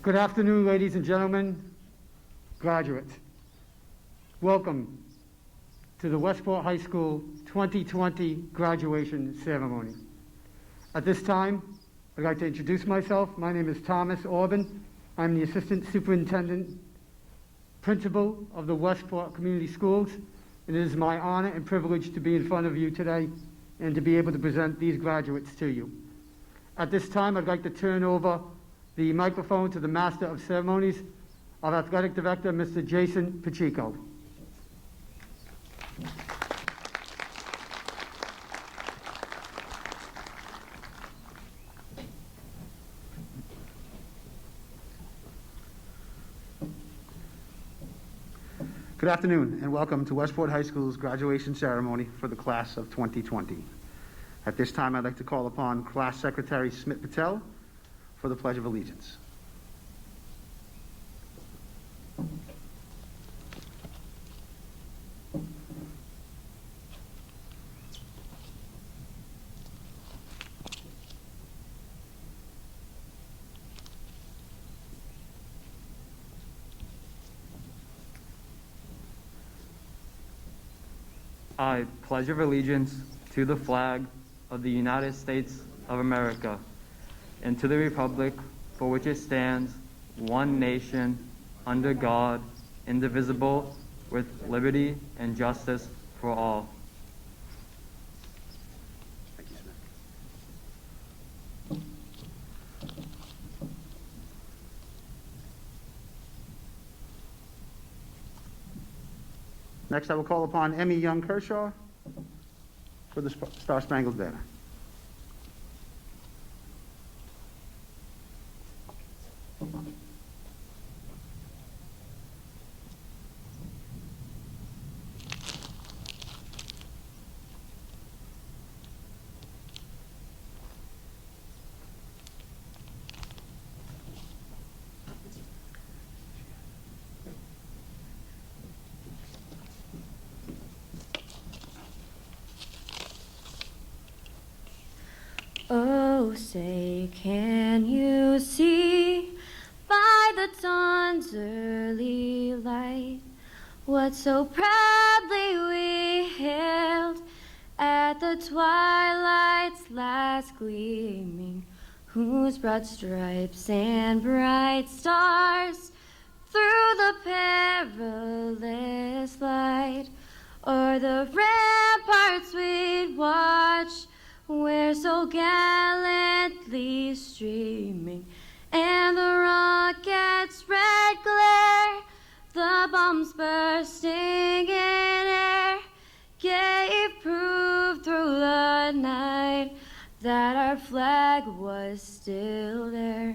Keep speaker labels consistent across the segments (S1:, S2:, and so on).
S1: Good afternoon, ladies and gentlemen, graduates. Welcome to the Westport High School 2020 graduation ceremony. At this time, I'd like to introduce myself. My name is Thomas Orban. I'm the Assistant Superintendent, Principal of the Westport Community Schools, and it is my honor and privilege to be in front of you today and to be able to present these graduates to you. At this time, I'd like to turn over the microphone to the Master of Ceremonies, our Athletic Director, Mr. Jason Pacheco.
S2: Good afternoon and welcome to Westport High School's graduation ceremony for the class of 2020. At this time, I'd like to call upon Class Secretary Smith Patel for the Pledge of Allegiance.
S3: I pledge of allegiance to the flag of the United States of America and to the republic for which it stands, one nation, under God, indivisible, with liberty and justice for all.
S2: Thank you, Smith. Next, I will call upon Emmy Young Kershaw for the Star-Spangled Banner.
S4: Oh, say, can you see by the dawn's early light what so proudly we hailed at the twilight's last gleaming, whose broad stripes and bright stars through the perilous light o'er the ramparts we'd watch, where so gallantly streaming, and the rocket's red glare, the bombs bursting in air, gave proof through the night that our flag was still there.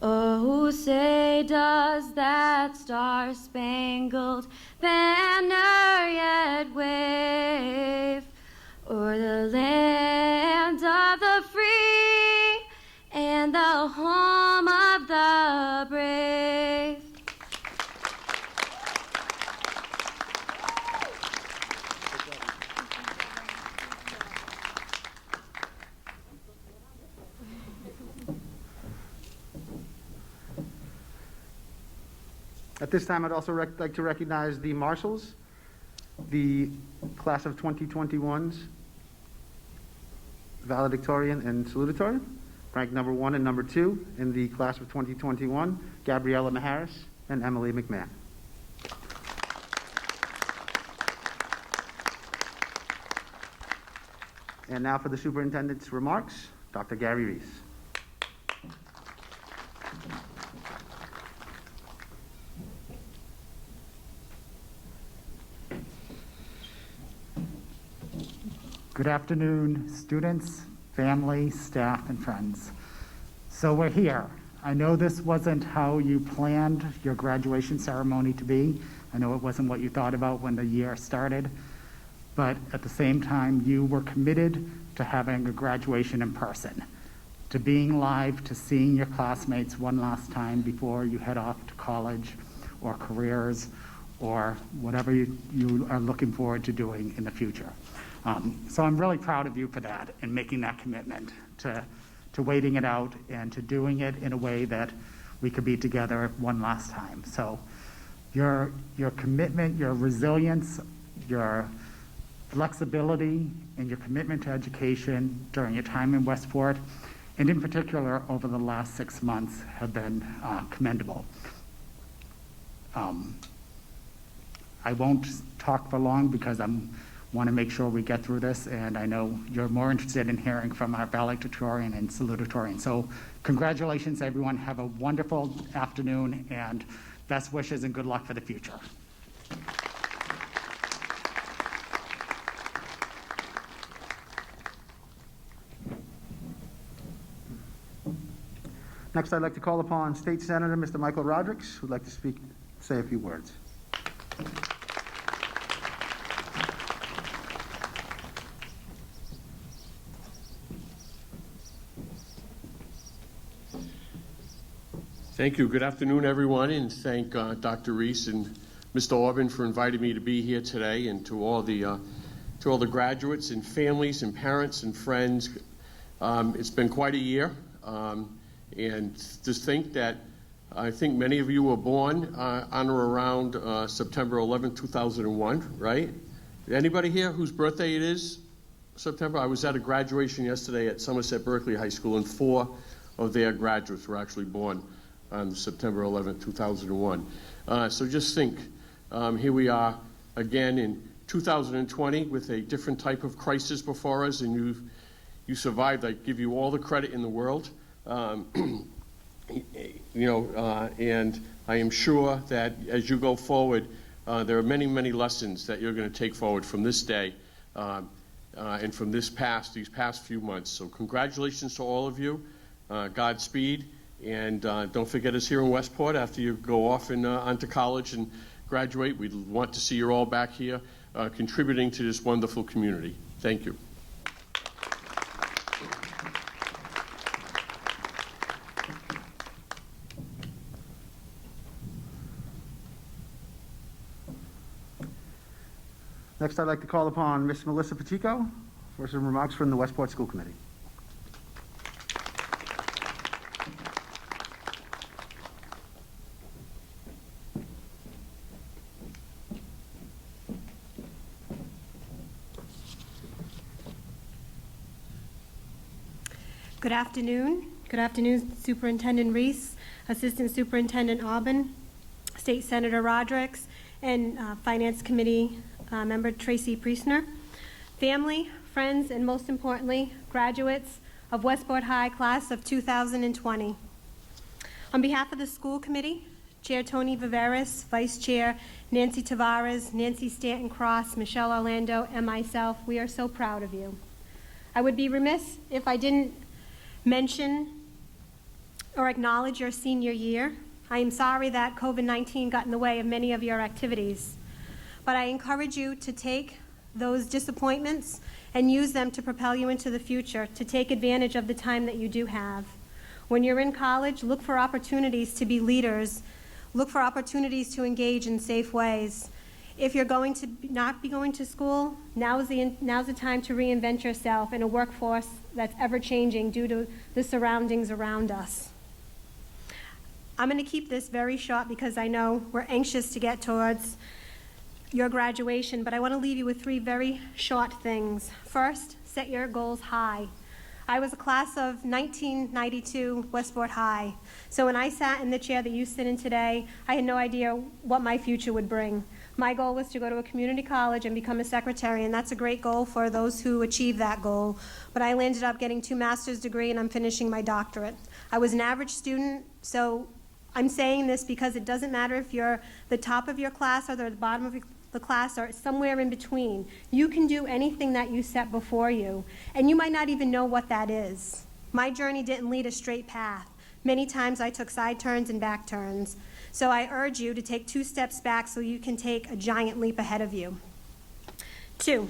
S4: Oh, say, does that star-spangled banner yet wave o'er the land of the free and the home of the brave?
S2: At this time, I'd also like to recognize the marshals, the class of 2021's valedictorian and salutatorian, ranked number 1 and number 2 in the class of 2021, Gabriella Maharis and Emily McMahon. And now for the superintendent's remarks, Dr. Gary Reese.
S5: Good afternoon, students, family, staff, and friends. So we're here. I know this wasn't how you planned your graduation ceremony to be. I know it wasn't what you thought about when the year started, but at the same time, you were committed to having a graduation in person, to being live, to seeing your classmates one last time before you head off to college or careers or whatever you are looking forward to doing in the future. So I'm really proud of you for that and making that commitment to waiting it out and to doing it in a way that we could be together one last time. So your commitment, your resilience, your flexibility, and your commitment to education during your time in Westport, and in particular over the last 6 months, have been commendable. I won't talk for long because I want to make sure we get through this, and I know you're more interested in hearing from our valedictorian and salutatorian. So congratulations, everyone. Have a wonderful afternoon, and best wishes and good luck for the future.
S2: Next, I'd like to call upon State Senator Mr. Michael Rodrigues, who'd like to say a few words.
S6: Thank you. Good afternoon, everyone, and thank Dr. Reese and Mr. Orban for inviting me to be here today, and to all the graduates and families and parents and friends. It's been quite a year, and to think that I think many of you were born on or around September 11, 2001, right? Anybody here whose birthday it is September? I was at a graduation yesterday at Somerset Berkeley High School, and 4 of their graduates were actually born on September 11, 2001. So just think, here we are again in 2020 with a different type of crisis before us, and you survived. I give you all the credit in the world. And I am sure that as you go forward, there are many, many lessons that you're going to take forward from this day and from these past few months. So congratulations to all of you. Godspeed. And don't forget us here in Westport after you go off and onto college and graduate. We'd want to see you all back here contributing to this wonderful community. Thank you.
S2: Next, I'd like to call upon Miss Melissa Pacheco for some remarks from the Westport School Committee.
S7: Good afternoon. Good afternoon, Superintendent Reese, Assistant Superintendent Aubin, State Senator Rodrigues, and Finance Committee Member Tracy Priestner, family, friends, and most importantly, graduates of Westport High Class of 2020. On behalf of the school committee, Chair Tony Viveris, Vice Chair Nancy Tavares, Nancy Stanton-Cross, Michelle Orlando, and myself, we are so proud of you. I would be remiss if I didn't mention or acknowledge your senior year. I am sorry that COVID-19 got in the way of many of your activities, but I encourage you to take those disappointments and use them to propel you into the future, to take advantage of the time that you do have. When you're in college, look for opportunities to be leaders, look for opportunities to engage in safe ways. If you're going to not be going to school, now's the time to reinvent yourself in a workforce that's ever-changing due to the surroundings around us. I'm going to keep this very short because I know we're anxious to get towards your graduation, but I want to leave you with 3 very short things. First, set your goals high. I was a class of 1992 Westport High, so when I sat in the chair that you sit in today, I had no idea what my future would bring. My goal was to go to a community college and become a secretary, and that's a great goal for those who achieve that goal. But I ended up getting 2 master's degrees, and I'm finishing my doctorate. I was an average student, so I'm saying this because it doesn't matter if you're the top of your class or the bottom of the class or somewhere in between. You can do anything that you set before you, and you might not even know what that is. My journey didn't lead a straight path. Many times I took side turns and back turns. So I urge you to take 2 steps back so you can take a giant leap ahead of you. 2,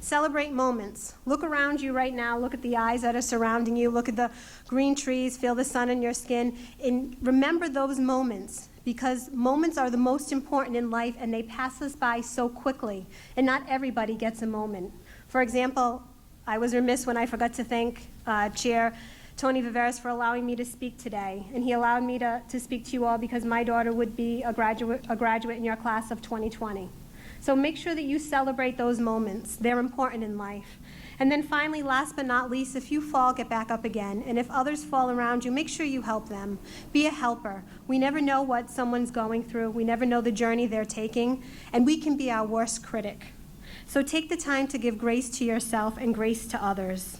S7: celebrate moments. Look around you right now. Look at the eyes that are surrounding you. Look at the green trees. Feel the sun on your skin. And remember those moments, because moments are the most important in life, and they pass us by so quickly. And not everybody gets a moment. For example, I was remiss when I forgot to thank Chair Tony Viveris, for allowing me to speak today. And he allowed me to speak to you all because my daughter would be a graduate in your class of 2020. So make sure that you celebrate those moments. They're important in life. And then finally, last but not least, if you fall, get back up again. And if others fall around you, make sure you help them. Be a helper. We never know what someone's going through. We never know the journey they're taking. And we can be our worst critic. So take the time to give grace to yourself and grace to others.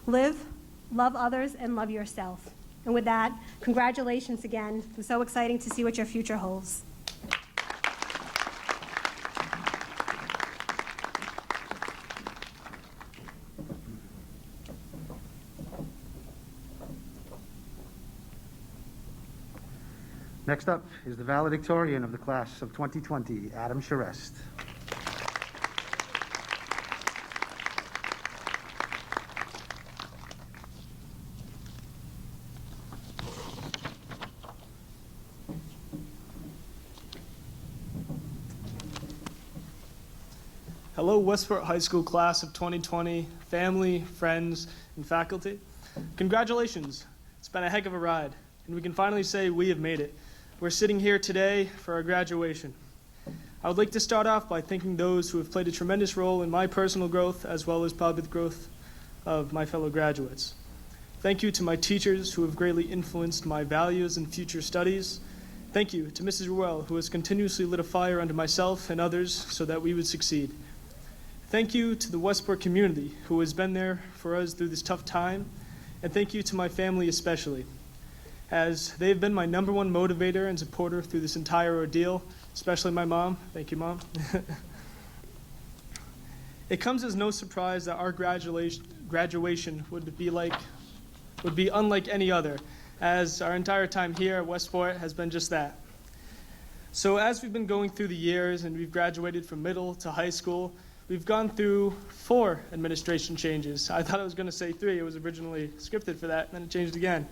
S7: Live, love others, and love yourself. And with that, congratulations again. It's so exciting to see what your future holds.
S2: Next up is the valedictorian of the class of 2020, Adam Charest.
S8: Hello, Westport High School class of 2020, family, friends, and faculty. Congratulations. It's been a heck of a ride, and we can finally say we have made it. We're sitting here today for our graduation. I would like to start off by thanking those who have played a tremendous role in my personal growth, as well as probably the growth of my fellow graduates. Thank you to my teachers who have greatly influenced my values and future studies. Thank you to Mrs. Ruel, who has continuously lit a fire under myself and others so that we would succeed. Thank you to the Westport community who has been there for us through this tough time, and thank you to my family especially, as they have been my #1 motivator and supporter through this entire ordeal, especially my mom. Thank you, Mom. It comes as no surprise that our graduation would be unlike any other, as our entire time here at Westport has been just that. So as we've been going through the years and we've graduated from middle to high school, we've gone through 4 administration changes. I thought I was going to say 3. It was originally scripted for that, and then it changed again.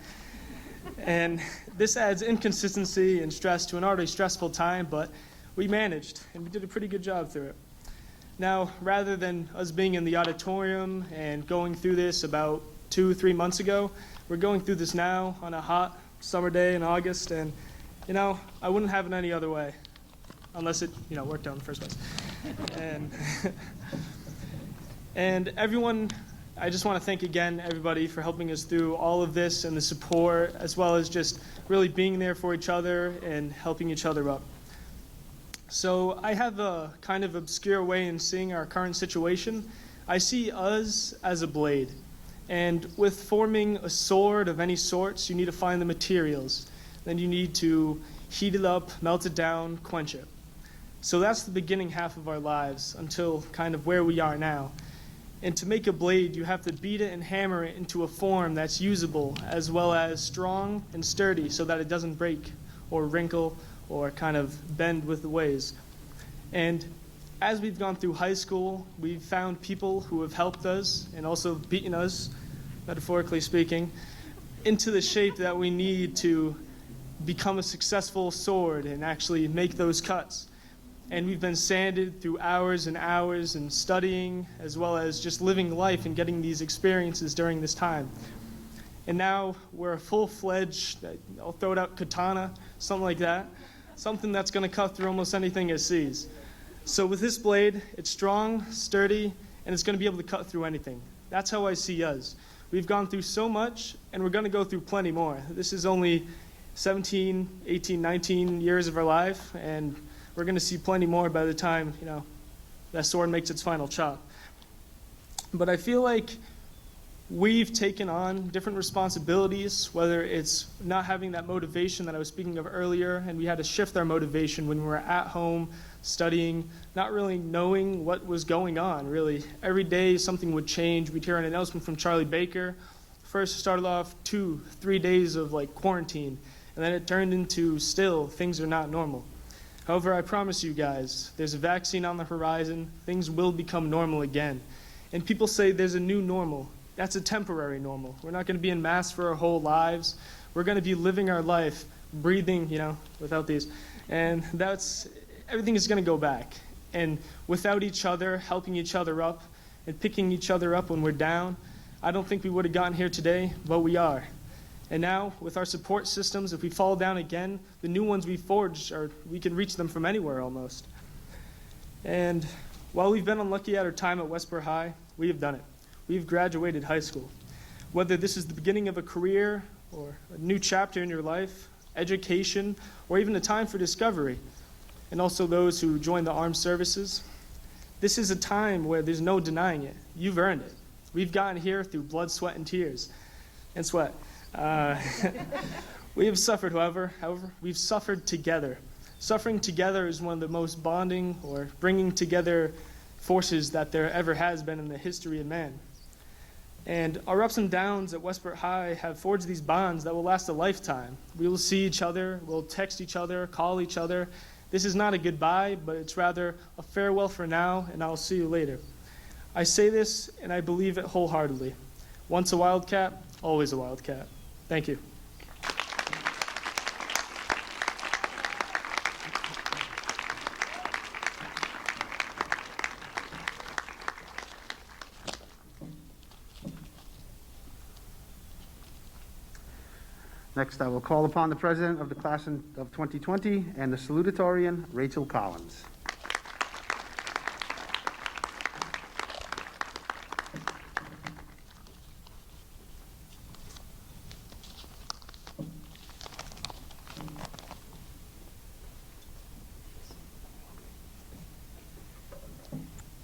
S8: And this adds inconsistency and stress to an already stressful time, but we managed, and we did a pretty good job through it. Now, rather than us being in the auditorium and going through this about 2-3 months ago, we're going through this now on a hot summer day in August, and, I wouldn't have it any other way, unless it, worked out in the first place. And everyone, I just want to thank again everybody for helping us through all of this and the support, as well as just really being there for each other and helping each other up. So I have a kind of obscure way in seeing our current situation. I see us as a blade. And with forming a sword of any sorts, you need to find the materials. Then you need to heat it up, melt it down, quench it. So that's the beginning half of our lives until kind of where we are now. And to make a blade, you have to beat it and hammer it into a form that's usable, as well as strong and sturdy so that it doesn't break or wrinkle or kind of bend with the ways. And as we've gone through high school, we've found people who have helped us and also beaten us, metaphorically speaking, into the shape that we need to become a successful sword and actually make those cuts. And we've been sanded through hours and hours and studying, as well as just living life and getting these experiences during this time. And now we're a full-fledged, I'll throw it out, katana, something like that, something that's going to cut through almost anything it sees. So with this blade, it's strong, sturdy, and it's going to be able to cut through anything. That's how I see us. We've gone through so much, and we're going to go through plenty more. This is only 17, 18, 19 years of our life, and we're going to see plenty more by the time, that sword makes its final chop. But I feel like we've taken on different responsibilities, whether it's not having that motivation that I was speaking of earlier, and we had to shift our motivation when we were at home studying, not really knowing what was going on, really. Every day something would change. We'd hear an announcement from Charlie Baker. First started off 2-3 days of quarantine, and then it turned into still things are not normal. However, I promise you guys, there's a vaccine on the horizon. Things will become normal again. And people say there's a new normal. That's a temporary normal. We're not going to be in masks for our whole lives. We're going to be living our life, breathing, without these. And everything is going to go back. And without each other, helping each other up, and picking each other up when we're down, I don't think we would have gotten here today, but we are. And now, with our support systems, if we fall down again, the new ones we forged, we can reach them from anywhere almost. And while we've been unlucky at our time at Westport High, we have done it. We've graduated high school. Whether this is the beginning of a career or a new chapter in your life, education, or even a time for discovery, and also those who join the armed services, this is a time where there's no denying it. You've earned it. We've gotten here through blood, sweat, and tears. And sweat. We have suffered, however, we've suffered together. Suffering together is one of the most bonding or bringing together forces that there ever has been in the history of man. And our ups and downs at Westport High have forged these bonds that will last a lifetime. We will see each other, we'll text each other, call each other. This is not a goodbye, but it's rather a farewell for now, and I'll see you later. I say this, and I believe it wholeheartedly. Once a Wildcat, always a Wildcat. Thank you.
S2: Next, I will call upon the president of the class of 2020 and the salutatorian, Rachel Collins.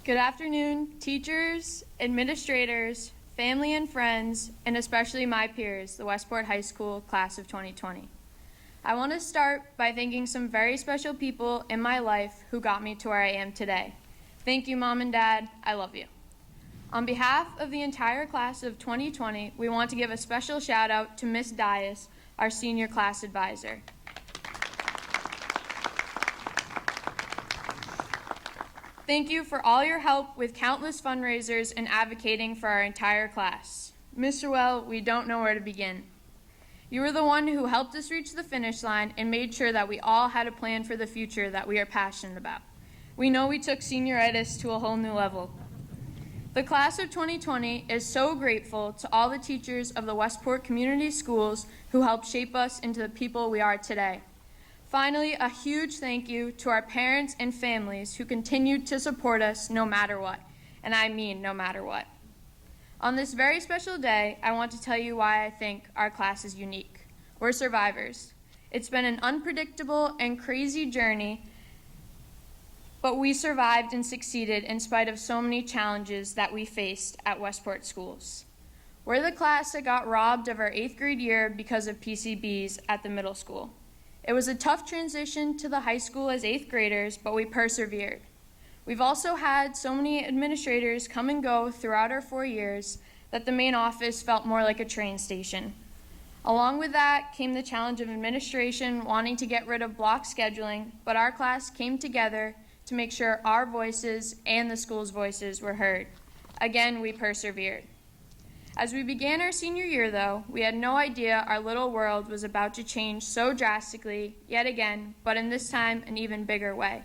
S9: Good afternoon, teachers, administrators, family and friends, and especially my peers, the Westport High School class of 2020. I want to start by thanking some very special people in my life who got me to where I am today. Thank you, Mom and Dad. I love you. On behalf of the entire class of 2020, we want to give a special shout out to Miss Dias, our senior class advisor. Thank you for all your help with countless fundraisers and advocating for our entire class. Mr. Well, we don't know where to begin. You were the one who helped us reach the finish line and made sure that we all had a plan for the future that we are passionate about. We know we took senioritis to a whole new level. The class of 2020 is so grateful to all the teachers of the Westport Community Schools who helped shape us into the people we are today. Finally, a huge thank you to our parents and families who continued to support us no matter what, and I mean no matter what. On this very special day, I want to tell you why I think our class is unique. We're survivors. It's been an unpredictable and crazy journey, but we survived and succeeded in spite of so many challenges that we faced at Westport schools. We're the class that got robbed of our 8th grade year because of PCBs at the middle school. It was a tough transition to the high school as 8th graders, but we persevered. We've also had so many administrators come and go throughout our 4 years that the main office felt more like a train station. Along with that came the challenge of administration wanting to get rid of block scheduling, but our class came together to make sure our voices and the school's voices were heard. Again, we persevered. As we began our senior year, though, we had no idea our little world was about to change so drastically, yet again, but in this time, an even bigger way.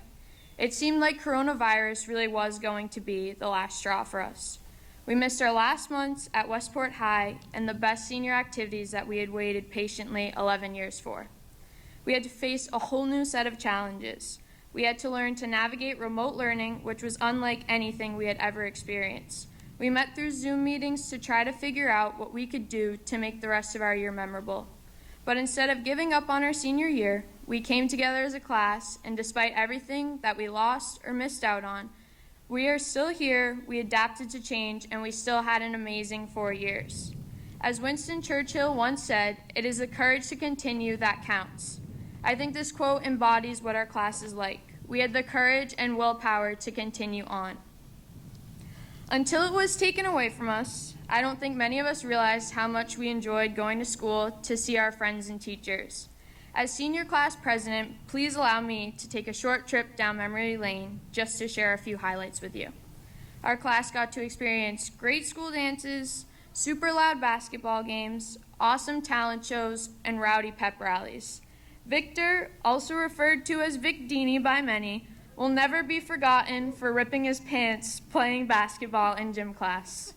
S9: It seemed like coronavirus really was going to be the last straw for us. We missed our last months at Westport High and the best senior activities that we had waited patiently 11 years for. We had to face a whole new set of challenges. We had to learn to navigate remote learning, which was unlike anything we had ever experienced. We met through Zoom meetings to try to figure out what we could do to make the rest of our year memorable. But instead of giving up on our senior year, we came together as a class, and despite everything that we lost or missed out on, we are still here, we adapted to change, and we still had an amazing 4 years. As Winston Churchill once said, it is the courage to continue that counts. I think this quote embodies what our class is like. We had the courage and willpower to continue on. Until it was taken away from us, I don't think many of us realized how much we enjoyed going to school to see our friends and teachers. As senior class president, please allow me to take a short trip down memory lane just to share a few highlights with you. Our class got to experience great school dances, super loud basketball games, awesome talent shows, and rowdy pep rallies. Victor, also referred to as Vic Dini by many, will never be forgotten for ripping his pants playing basketball in gym class.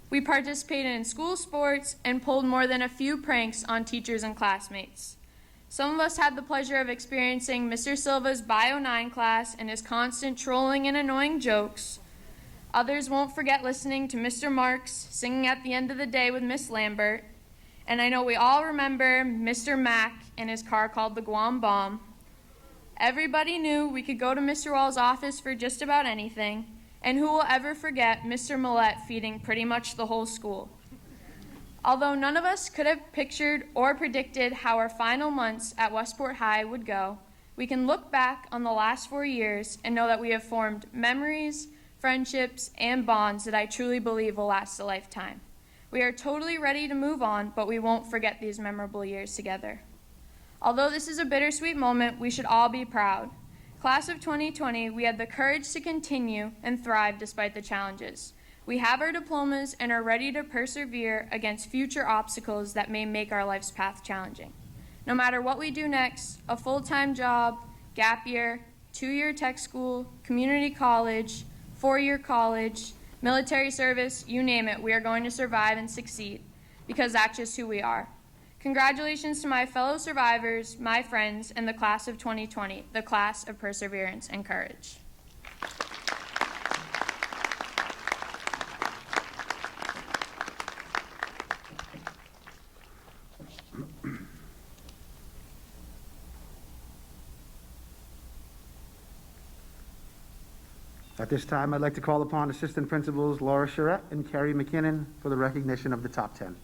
S9: We participated in school sports and pulled more than a few pranks on teachers and classmates. Some of us had the pleasure of experiencing Mr. Silva's Bio 9 class and his constant trolling and annoying jokes. Others won't forget listening to Mr. Marks singing at the end of the day with Miss Lambert. And I know we all remember Mr. Mack and his car called the Guam Bomb. Everybody knew we could go to Mr. Wall's office for just about anything. And who will ever forget Mr. Millette feeding pretty much the whole school? Although none of us could have pictured or predicted how our final months at Westport High would go, we can look back on the last 4 years and know that we have formed memories, friendships, and bonds that I truly believe will last a lifetime. We are totally ready to move on, but we won't forget these memorable years together. Although this is a bittersweet moment, we should all be proud. Class of 2020, we had the courage to continue and thrive despite the challenges. We have our diplomas and are ready to persevere against future obstacles that may make our life's path challenging. No matter what we do next, a full-time job, gap year, 2-year tech school, community college, 4-year college, military service, you name it, we are going to survive and succeed because that's just who we are. Congratulations to my fellow survivors, my friends, and the class of 2020, the class of perseverance and courage.
S2: At this time, I'd like to call upon Assistant Principals Laura Charette and Carrie McKinnon for the recognition of the top 10.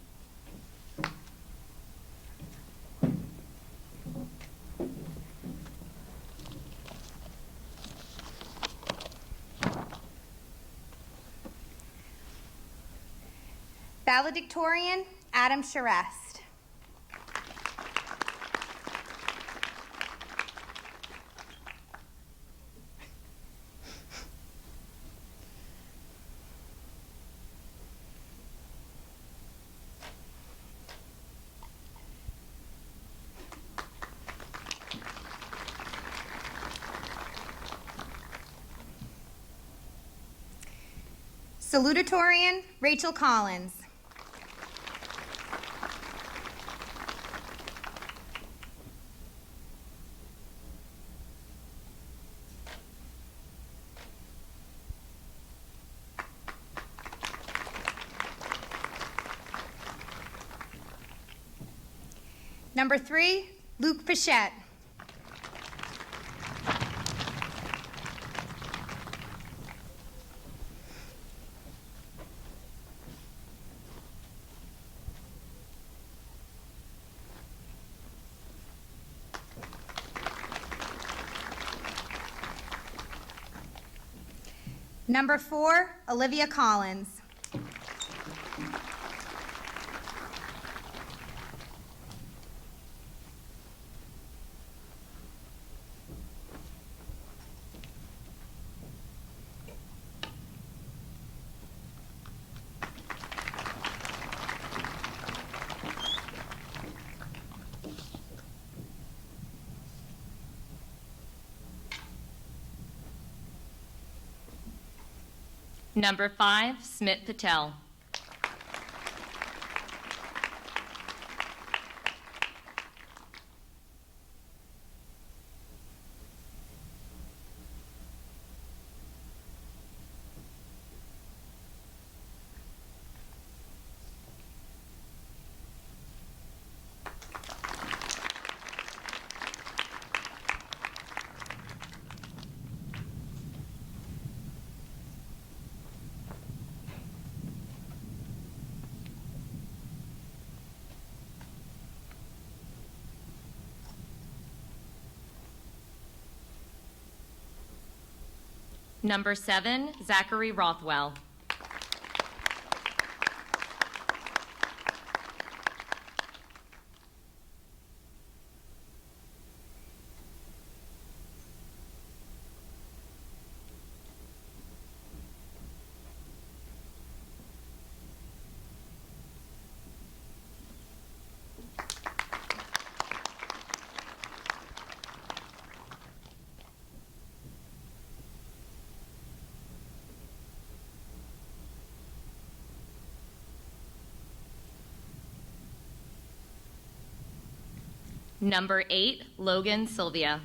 S10: Valedictorian, Adam Charest. Salutatorian, Rachel Collins. Number 3, Luke Pichette. Number 4, Olivia Collins.
S11: Number 5, Smith Patel. Number 7, Zachary Rothwell. Number 8, Logan Sylvia.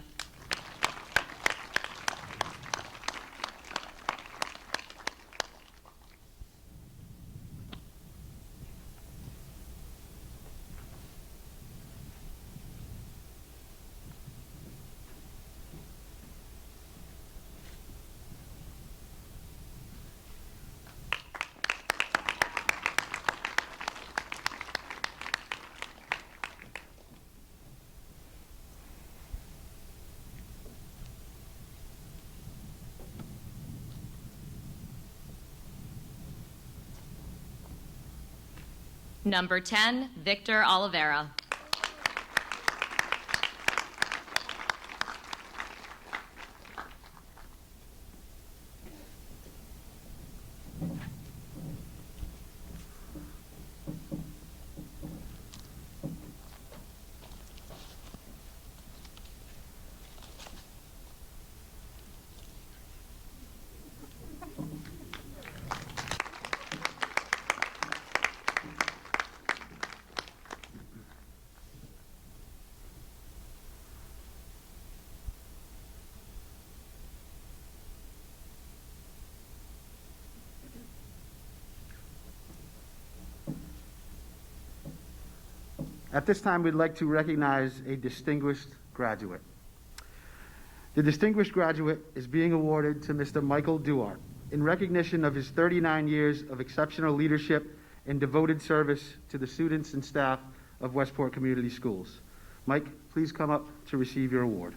S11: Number 10, Victor Oliveira.
S2: At this time, we'd like to recognize a distinguished graduate. The distinguished graduate is being awarded to Mr. Michael Duarte in recognition of his 39 years of exceptional leadership and devoted service to the students and staff of Westport Community Schools. Mike, please come up to receive your award.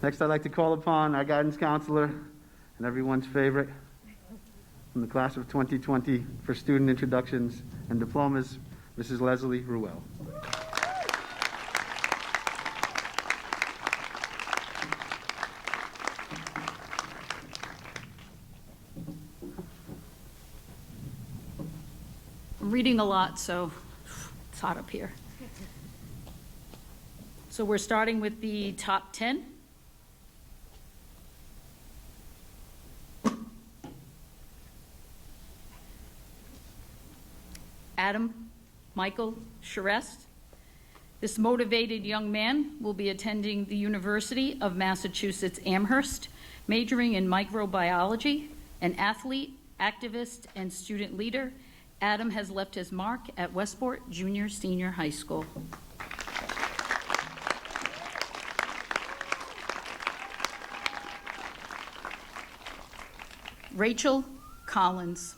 S2: Next, I'd like to call upon our guidance counselor and everyone's favorite from the class of 2020 for student introductions and diplomas, Mrs. Leslie Ruel.
S12: I'm reading a lot, so it's hot up here. So we're starting with the top 10. Adam Michael Charest. This motivated young man will be attending the University of Massachusetts Amherst, majoring in microbiology. An athlete, activist, and student leader, Adam has left his mark at Westport Junior Senior High School. Rachel Collins.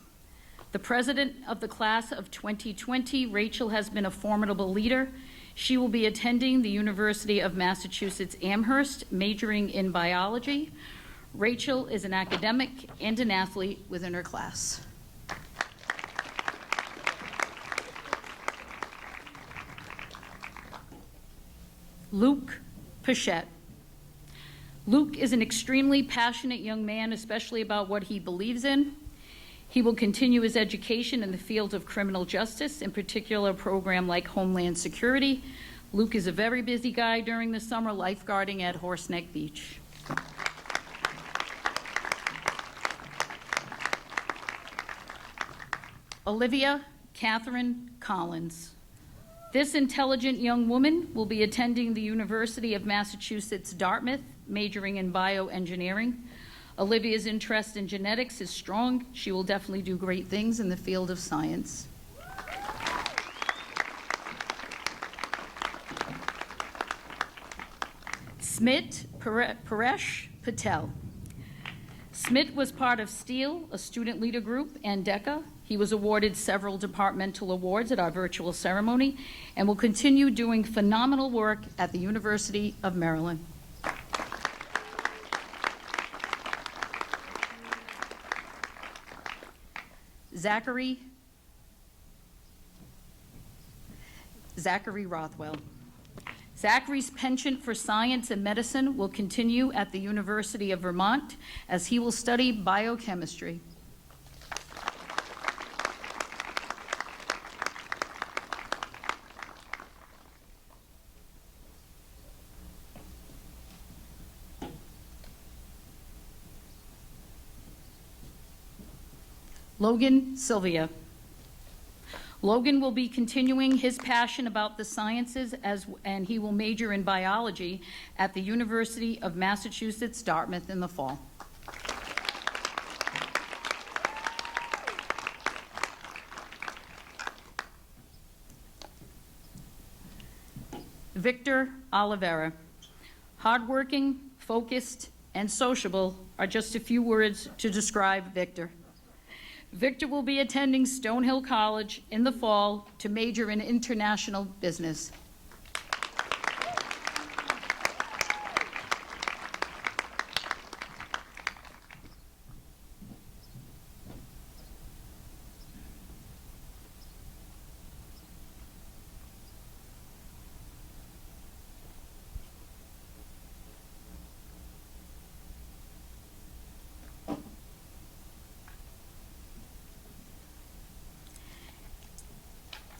S12: The president of the class of 2020, Rachel has been a formidable leader. She will be attending the University of Massachusetts Amherst, majoring in biology. Rachel is an academic and an athlete within her class. Luke Pichette. Luke is an extremely passionate young man, especially about what he believes in. He will continue his education in the field of criminal justice, in particular a program like Homeland Security. Luke is a very busy guy during the summer, lifeguarding at Horseneck Beach. Olivia Catherine Collins. This intelligent young woman will be attending the University of Massachusetts Dartmouth, majoring in bioengineering. Olivia's interest in genetics is strong. She will definitely do great things in the field of science. Smit Paresh Patel. Smit was part of STEEL, a student leader group, and DECA. He was awarded several departmental awards at our virtual ceremony and will continue doing phenomenal work at the University of Maryland. Zachary Rothwell. Zachary's penchant for science and medicine will continue at the University of Vermont as he will study biochemistry. Logan Sylvia. Logan will be continuing his passion about the sciences and he will major in biology at the University of Massachusetts, Dartmouth in the fall. Victor Oliveira. Hardworking, focused, and sociable are just a few words to describe Victor. Victor will be attending Stonehill College in the fall to major in international business.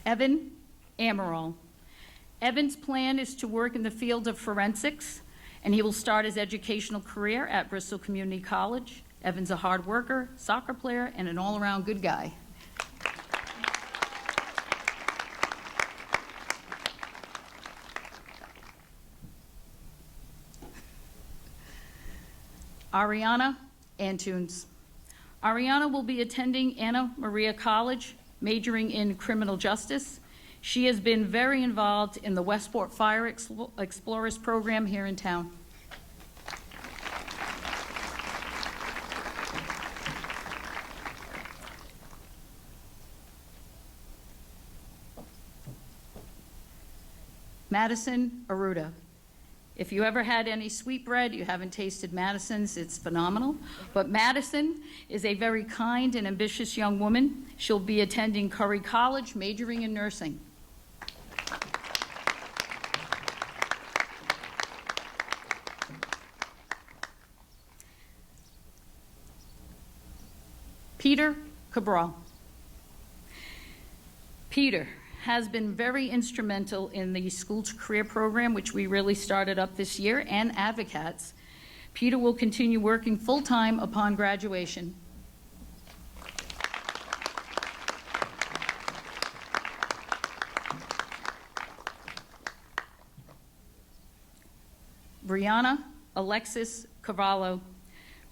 S12: Evan Amaral. Evan's plan is to work in the field of forensics, and he will start his educational career at Bristol Community College. Evan's a hard worker, soccer player, and an all-around good guy. Ariana Antunes. Ariana will be attending Anna Maria College, majoring in criminal justice. She has been very involved in the Westport Fire Explorers program here in town. Madison Aruda. If you ever had any sweetbread, you haven't tasted Madison's, it's phenomenal. But Madison is a very kind and ambitious young woman. She'll be attending Curry College, majoring in nursing. Peter Cabral. Peter has been very instrumental in the School to Career program, which we really started up this year, and Advocates. Peter will continue working full-time upon graduation. Brianna Alexis Carvalho.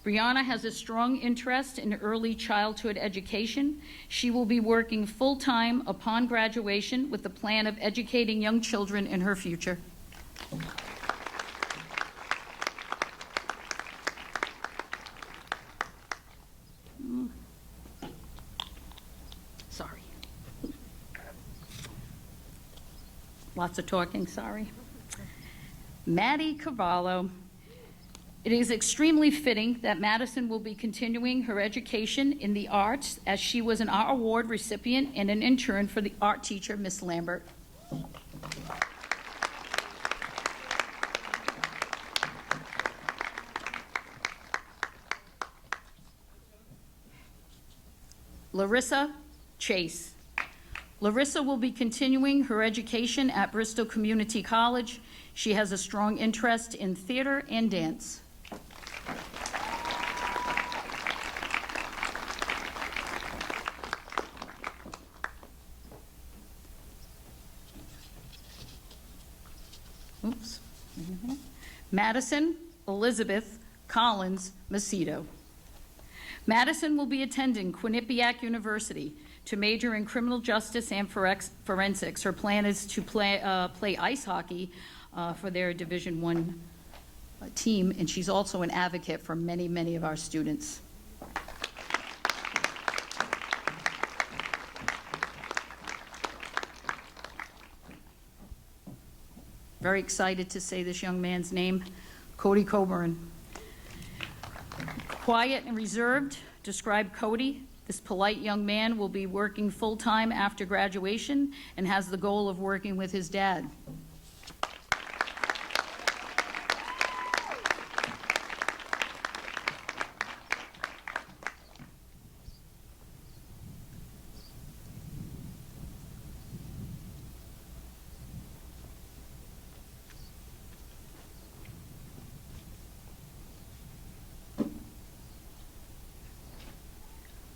S12: Brianna has a strong interest in early childhood education. She will be working full-time upon graduation with the plan of educating young children in her future. Sorry. Lots of talking, sorry. Maddie Carvalho. It is extremely fitting that Madison will be continuing her education in the arts, as she was an Art Award recipient and an intern for the art teacher, Miss Lambert. Larissa Chase. Larissa will be continuing her education at Bristol Community College. She has a strong interest in theater and dance. Oops. Madison Elizabeth Collins Macedo. Madison will be attending Quinnipiac University to major in criminal justice and forensics. Her plan is to play ice hockey for their Division I team, and she's also an advocate for many, many of our students. Very excited to say this young man's name, Cody Coburn. Quiet and reserved, describe Cody. This polite young man will be working full-time after graduation and has the goal of working with his dad.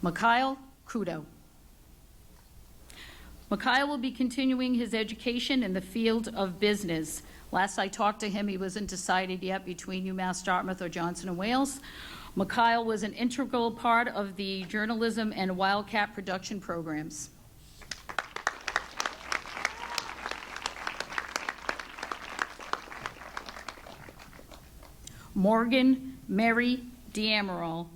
S12: Mikhail Crudo. Mikhail will be continuing his education in the field of business. Last I talked to him, he wasn't decided yet between UMass Dartmouth or Johnson & Wales. Mikhail was an integral part of the journalism and Wildcat production programs. Morgan Mary D'Amaral.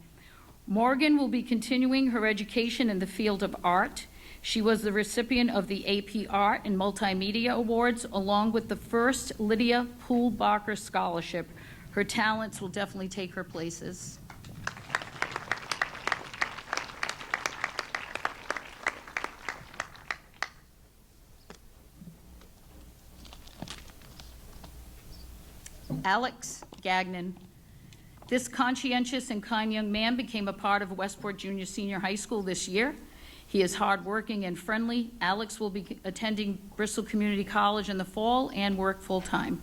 S12: Morgan will be continuing her education in the field of art. She was the recipient of the AP Art and Multimedia Awards, along with the first Lydia Poole-Barker Scholarship. Her talents will definitely take her places. Alex Gagnon. This conscientious and kind young man became a part of Westport Junior Senior High School this year. He is hardworking and friendly. Alex will be attending Bristol Community College in the fall and work full-time.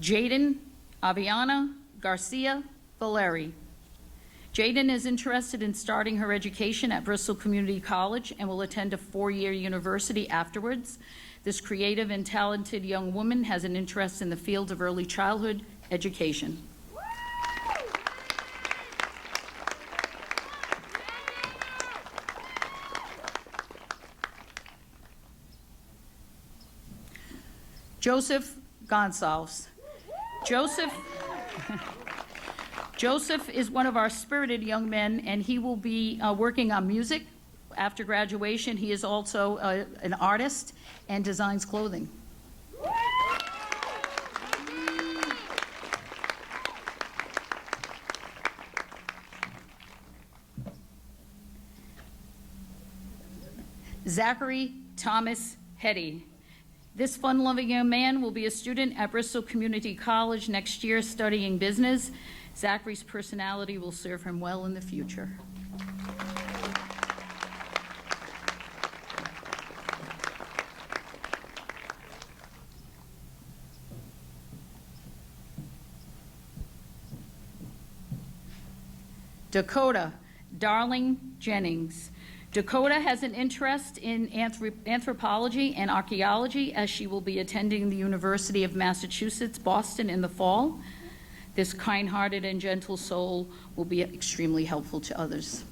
S12: Jaden Aviana Garcia Valeri. Jaden is interested in starting her education at Bristol Community College and will attend a 4-year university afterwards. This creative and talented young woman has an interest in the field of early childhood education. Joseph Gonzales. Joseph is one of our spirited young men, and he will be working on music. After graduation, he is also an artist and designs clothing. Zachary Thomas Hetty. This fun-loving young man will be a student at Bristol Community College next year studying business. Zachary's personality will serve him well in the future. Dakota Darling Jennings. Dakota has an interest in anthropology and archaeology, as she will be attending the University of Massachusetts, Boston in the fall. This kind-hearted and gentle soul will be extremely helpful to others.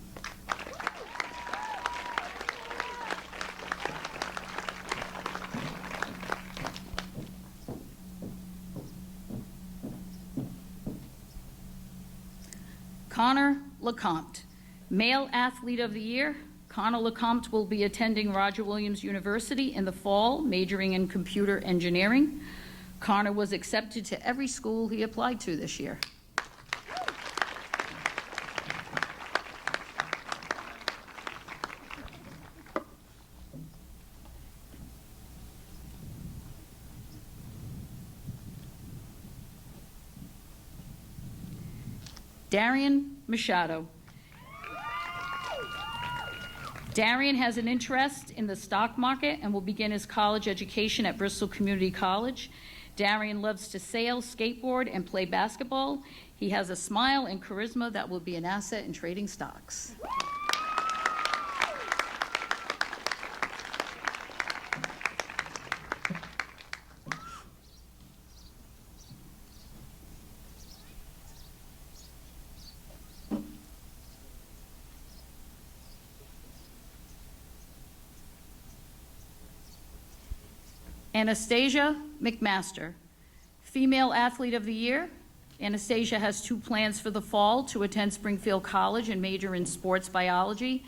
S12: Connor LeCompte, Male Athlete of the Year. Connor LeCompte will be attending Roger Williams University in the fall, majoring in computer engineering. Connor was accepted to every school he applied to this year. Darian Macedo. Darian has an interest in the stock market and will begin his college education at Bristol Community College. Darian loves to sail, skateboard, and play basketball. He has a smile and charisma that will be an asset in trading stocks. Anastasia Mcmaster, Female Athlete of the Year. Anastasia has 2 plans for the fall: to attend Springfield College and major in sports biology,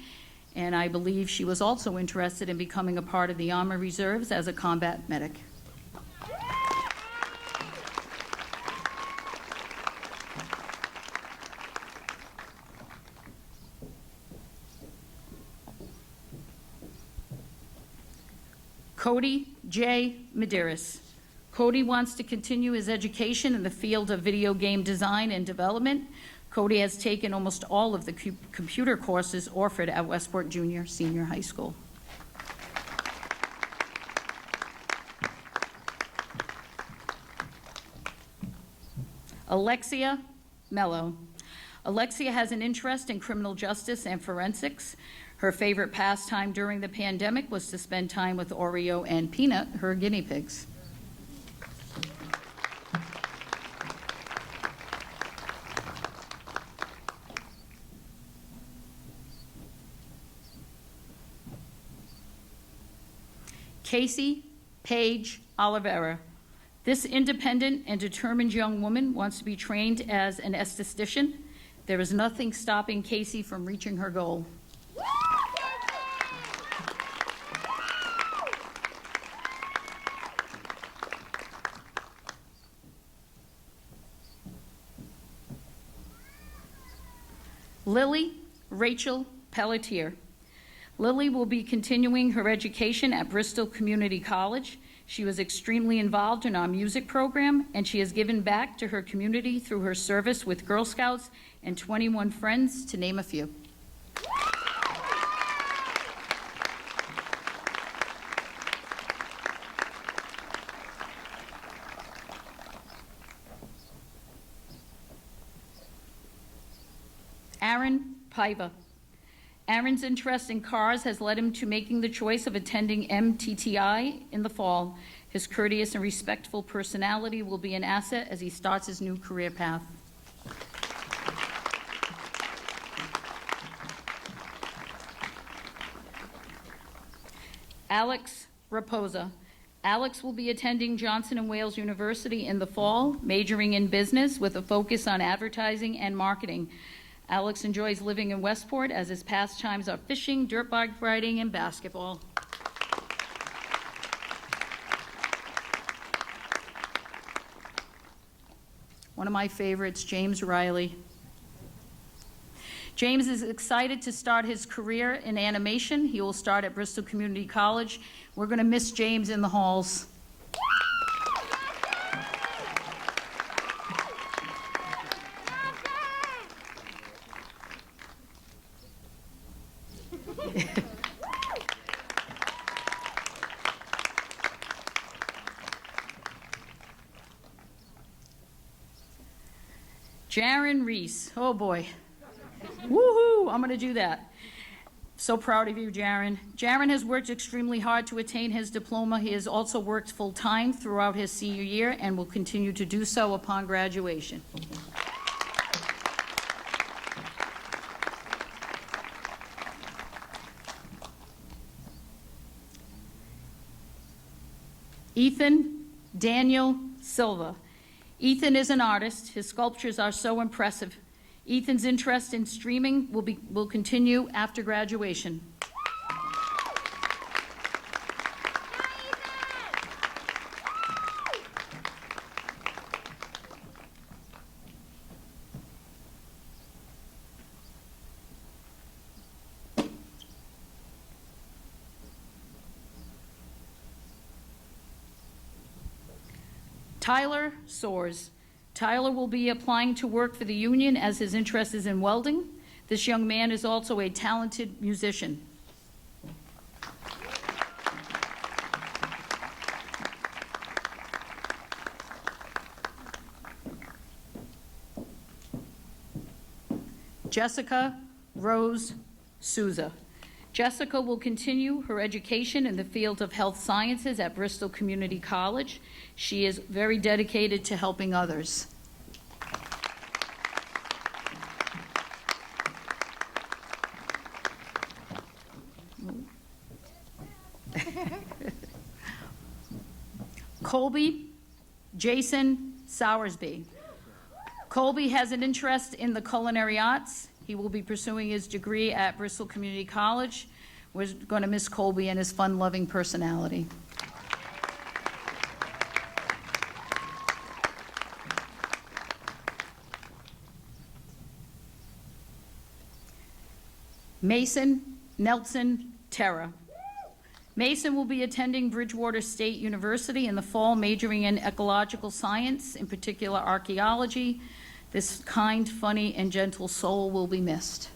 S12: and I believe she was also interested in becoming a part of the Army Reserves as a combat medic. Cody J. Medeiros. Cody wants to continue his education in the field of video game design and development. Cody has taken almost all of the computer courses offered at Westport Junior Senior High School. Alexia Mello. Alexia has an interest in criminal justice and forensics. Her favorite pastime during the pandemic was to spend time with Oreo and Peanut, her guinea pigs. Casey Paige Oliveira. This independent and determined young woman wants to be trained as an esthetician. There is nothing stopping Casey from reaching her goal. Lily Rachel Pelletier. Lily will be continuing her education at Bristol Community College. She was extremely involved in our music program, and she has given back to her community through her service with Girl Scouts and 21 Friends, to name a few. Piver. Aaron's interest in cars has led him to making the choice of attending MTTI in the fall. His courteous and respectful personality will be an asset as he starts his new career path. Alex Raposa. Alex will be attending Johnson & Wales University in the fall, majoring in business with a focus on advertising and marketing. Alex enjoys living in Westport as his pastimes are fishing, dirt bike riding, and basketball. One of my favorites, James Riley. James is excited to start his career in animation. He will start at Bristol Community College. We're going to miss James in the halls. Reese. Oh boy. Woohoo! I'm going to do that. So proud of you, Jaron. Jaron has worked extremely hard to attain his diploma. He has also worked full-time throughout his senior year and will continue to do so upon graduation. Ethan Daniel Silva. Ethan is an artist. His sculptures are so impressive. Ethan's interest in streaming will continue after graduation. Tyler Soares. Tyler will be applying to work for the union as his interest is in welding. This young man is also a talented musician. Jessica Rose Souza. Jessica will continue her education in the field of health sciences at Bristol Community College. She is very dedicated to helping others. Colby Jason Sowersby. Colby has an interest in the culinary arts. He will be pursuing his degree at Bristol Community College. We're going to miss Colby and his fun-loving personality. Mason Nelson Terra. Mason will be attending Bridgewater State University in the fall, majoring in ecological science, in particular archaeology. This kind, funny, and gentle soul will be missed.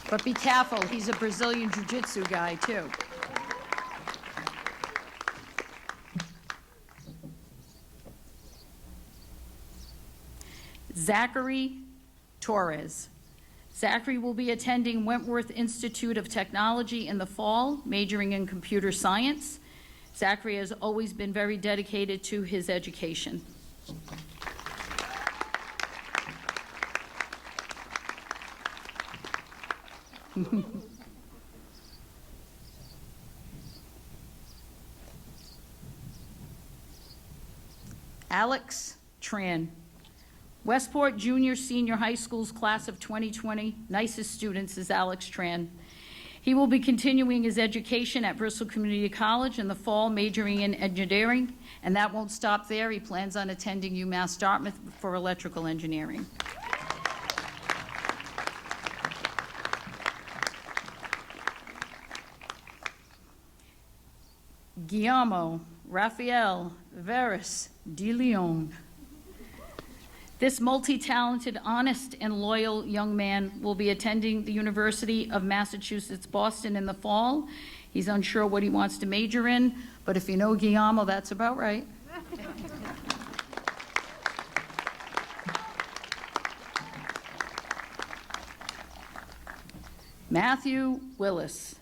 S12: But be careful, he's a Brazilian jiu-jitsu guy, too. Zachary Torres. Zachary will be attending Wentworth Institute of Technology in the fall, majoring in computer science. Zachary has always been very dedicated to his education. Alex Tran. Westport Junior Senior High School's class of 2020 nicest students is Alex Tran. He will be continuing his education at Bristol Community College in the fall, majoring in engineering, and that won't stop there. He plans on attending UMass Dartmouth for electrical engineering. Guillermo Rafael Veras de Leon. This multi-talented, honest, and loyal young man will be attending the University of Massachusetts, Boston in the fall. He's unsure what he wants to major in, but if you know Guillermo, that's about right. Matthew Willis.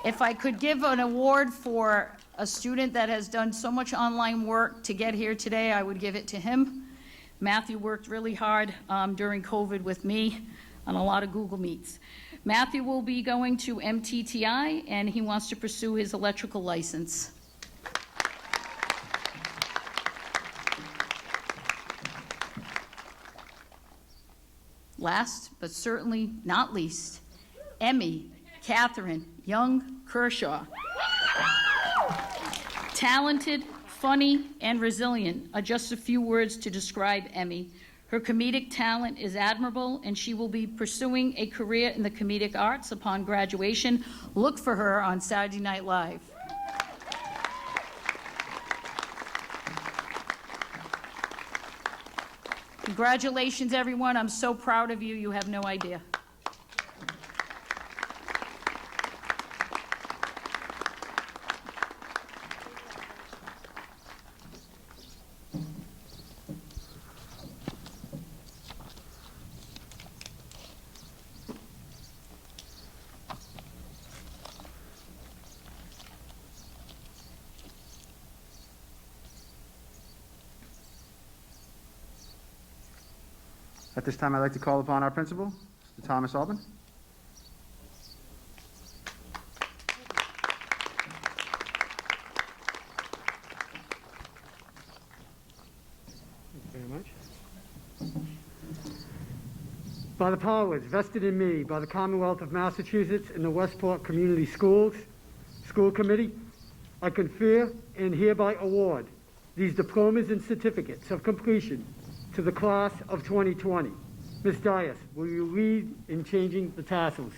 S12: If I could give an award for a student that has done so much online work to get here today, I would give it to him. Matthew worked really hard during COVID with me on a lot of Google Meets. Matthew will be going to MTTI, and he wants to pursue his electrical license. Last, but certainly not least, Emmy Catherine Young Kershaw. Talented, funny, and resilient are just a few words to describe Emmy. Her comedic talent is admirable, and she will be pursuing a career in the comedic arts upon graduation. Look for her on Saturday Night Live. Congratulations, everyone. I'm so proud of you. You have no idea.
S2: At this time, I'd like to call upon our principal, Mr. Thomas Alban.
S1: Thank you very much. By the powers vested in me by the Commonwealth of Massachusetts and the Westport Community Schools School Committee, I confer and hereby award these diplomas and certificates of completion to the class of 2020. Ms. Dias, will you lead in changing the tassels?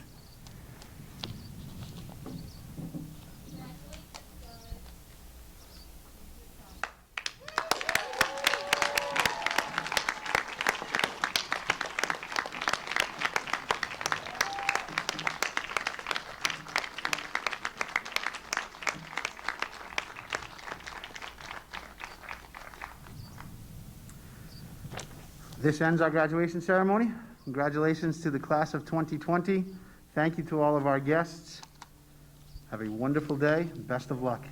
S2: This ends our graduation ceremony. Congratulations to the class of 2020. Thank you to all of our guests. Have a wonderful day. Best of luck.